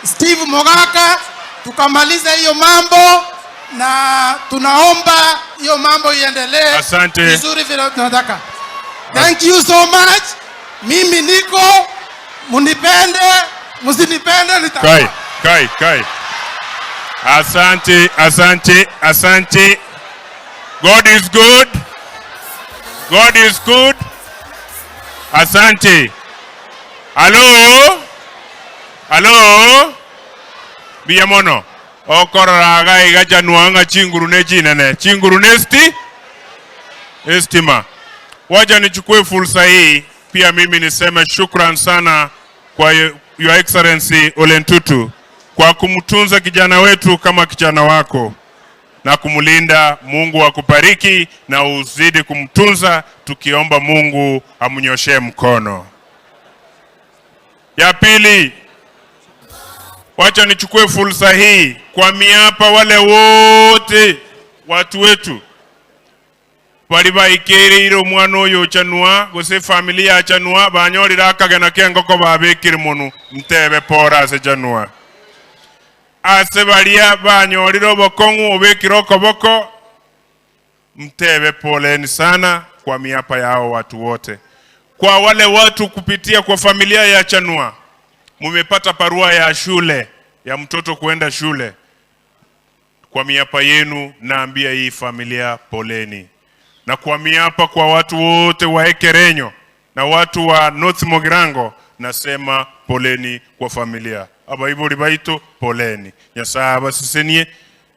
Steve Mogaka, tukamaliza hiyo mambo na tunaomba hiyo mambo iendelee vizuri vile tunataka. Thank you so much. Mimi niko, munipende, musinipende nitakuwa. Kai. Asante. God is good. Asante. Hello. Biyamono. Okoraga igaja nuanga chingurune chinene. Chingurune estima. Waja nichukue fursa hii pia mimi niseme shukran sana kwa Your Excellency Ole Ntutu kwa kumtunza kijana wetu kama kijana wako na kumlinda. Mungu akubariki na uzidi kumtunza, tukiomba Mungu amnyoshe mkono. Ya pili, wacha nichukue fursa hii kwa miapa wale wote watu wetu bali baikirire omwana oyo chanua gose familia chanua banyorira akagena kengoko babekire munu mtebe pora ase chanua ase balia banyorira obokongu obekire okoboko mtebe poleni sana kwa miapa yao watu wote. Kwa wale watu kupitia kwa familia ya chanua mumepata barua ya shule ya mtoto kuenda shule, kwa miapa yenu naambia hii familia poleni. Na kwa miapa kwa watu wote wa Ekerenyo na watu wa North Mogirango nasema poleni kwa familia. Abaibuli baito poleni. Nyasaba sisenie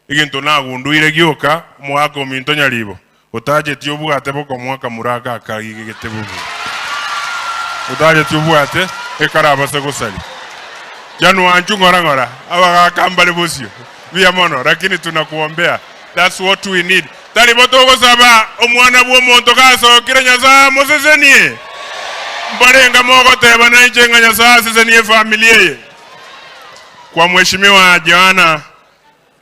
iginto nagunduire gyoka mwako minto nyalibo. Utaje tiobu atebo kwa mwaka muraka akagigetebu. Utaje tiobu ate ekaraba se gosali. Janu anchu ngora abakambale bosio. Biyamono lakini tunakuombea. That's what we need. Taliboto saba omwana bwo monto kaso kirenya za mosesenie mbarenga mogo teba na ichenga nyasa sesenie familia ye. Kwa mheshimiwa Joana